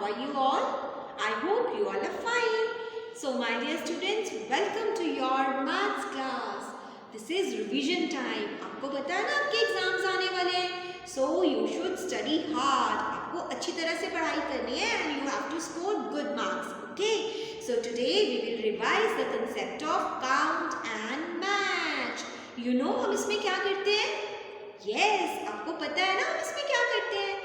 are you all? I hope you all are fine. So my dear students, welcome to your maths class. This is revision time. आपको पता है ना आपके exams आने वाले हैं. So you should study hard. आपको अच्छी तरह से पढ़ाई करनी है and you have to score good marks. Okay? So today we will revise the concept of count and match. You know हम इसमें क्या करते हैं? Yes, आपको पता है ना हम इसमें क्या करते हैं?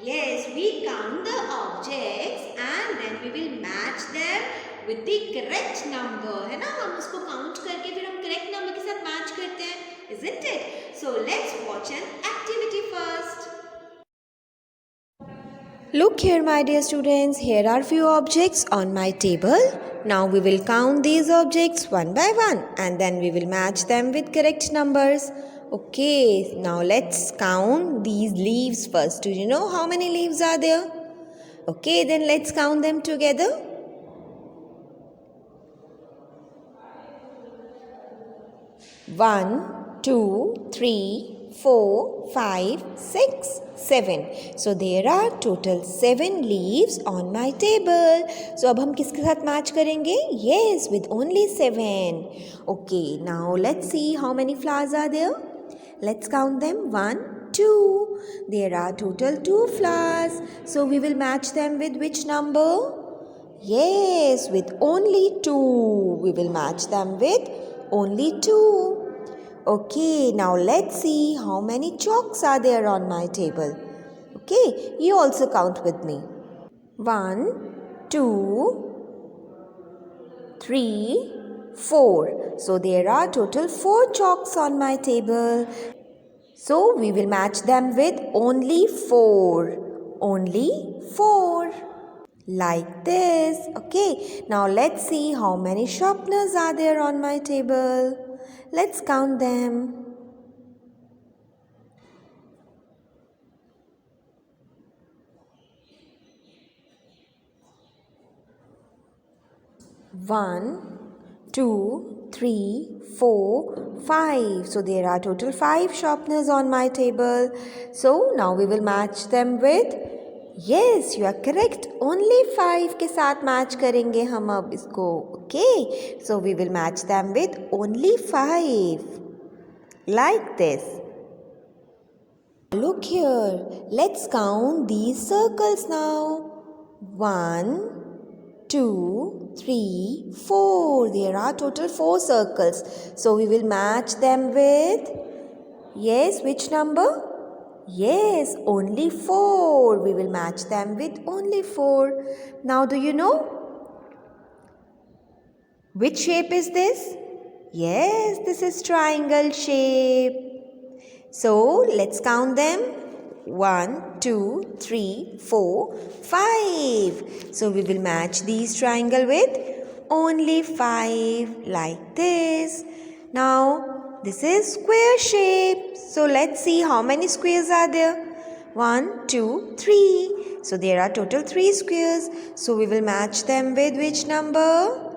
Yes, we count the objects and then we will match them with the correct number. है ना, हम उसको count करके फिर हम correct number के साथ match करते हैं, isn't it? So let's watch an activity first. Look here, my dear students. Here are few objects on my table. Now we will count these objects one by one and then we will match them with correct numbers. Okay, now let's count these leaves first. Do you know how many leaves are there? Okay, then let's count them together. One, two, three, 4, 5, 6, 7. So there are total 7 leaves on my table. So अब हम किसके साथ match करेंगे? Yes, with only 7. Okay, now let's see how many flowers are there. Let's count them. 1, 2. There are total 2 flowers. So we will match them with which number? Yes, with only 2. We will match them with only 2. Okay, now let's see how many chalks are there on my table. Okay, you also count with me. 1, 2, 3, 4. So there are total 4 chalks on my table. So we will match them with only 4. Only 4. Like this. Okay, now let's see how many sharpeners are there on my table. Let's count them. 1, 2, 3, 4, 5. So there are total 5 sharpeners on my table. So now we will match them with, yes, you are correct, only 5 के साथ match करेंगे हम अब इसको. Okay, so we will match them with only 5. Like this. Look here, let's count these circles now. 1, 2, 3, 4. There are total 4 circles. So we will match them with, yes, which number? Yes, only 4. We will match them with only 4. Now do you know which shape is this? Yes, this is triangle shape. So let's count them. 1, 2, 3, 4, 5. So we will match these triangle with only 5 like this. Now this is square shape. So let's see how many squares are there. 1, 2, 3. So there are total 3 squares. So we will match them with which number?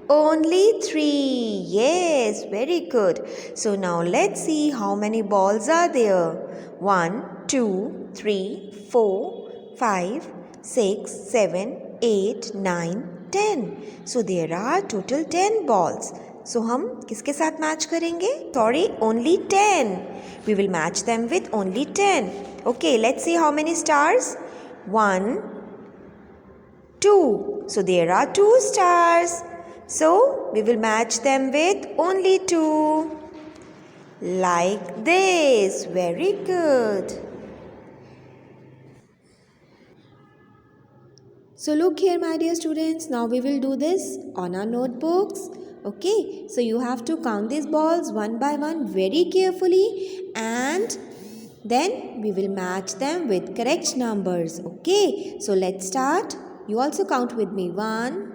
Only 3. Yes, very good. So now let's see how many balls are there. 1, 2, 3, 4, 5, 6, 7, 8, 9, 10. So there are total 10 balls. So हम किसके साथ match करेंगे? Sorry, only 10. We will match them with only 10. Okay, let's see how many stars. 1, 2. So there are 2 stars. So we will match them with only 2. Like this. Very good. So look here, my dear students. Now we will do this on our notebooks. Okay. So you have to count these balls one by one very carefully and then we will match them with correct numbers. Okay. So let's start. You also count with me. 1,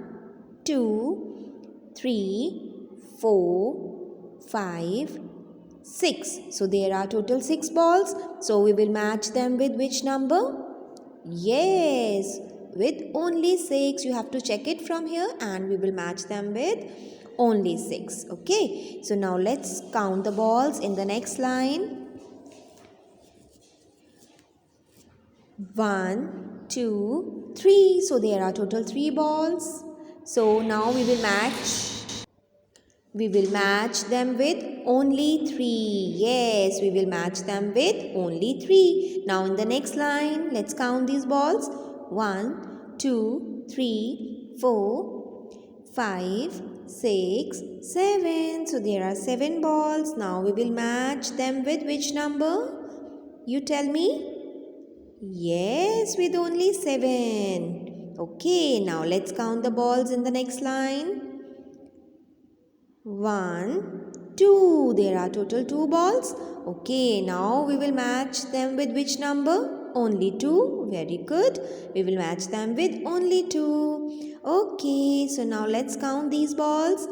2, 3, 4, 5, 6. So there are total 6 balls. So we will match them with which number? Yes, with only 6. You have to check it from here and we will match them with only 6. Okay. So now let's count the balls in the next line. 1, 2, 3. So there are total 3 balls. So now we will match them with only 3. Yes, we will match them with only 3. Now in the next line, let's count these balls. 1, 2, 3, 4, 5, 6, 7. So there are 7 balls. Now we will match them with which number? You tell me. Yes, with only 7. Okay, now let's count the balls in the next line. 1, 2. There are total 2 balls. Okay, now we will match them with which number? Only 2. Very good. We will match them with only 2. Okay, so now let's count these balls.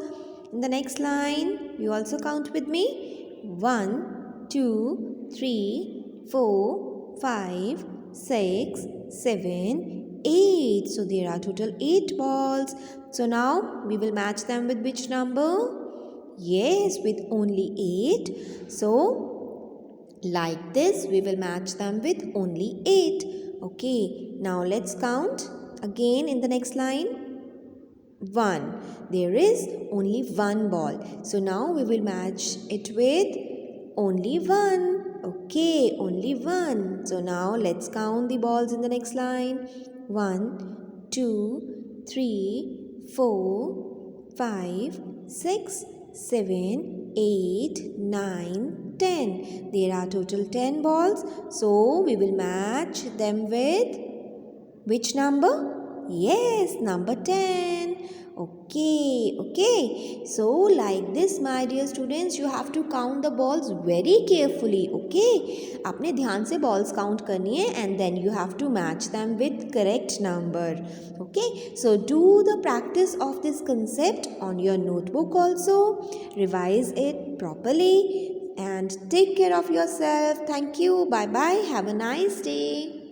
In the next line, you also count with me. 1, 2, 3, 4, 5, 6, 7, 8. So there are total 8 balls. So now we will match them with which number? Yes, with only 8. So, like this, we will match them with only 8. Okay, now let's count again in the next line. 1. There is only 1 ball. So, now we will match it with only 1. Okay, only 1. So, now let's count the balls in the next line. 1, 2, 3, 4, 5, 6, 7, 8, 9, 10. There are total 10 balls. So we will match them with which number? Yes, number 10. Okay. So like this, my dear students, you have to count the balls very carefully. Okay. आपने ध्यान से balls count करनी है and then you have to match them with correct number. Okay. So do the practice of this concept on your notebook also. Revise it properly and take care of yourself. Thank you. Bye bye. Have a nice day.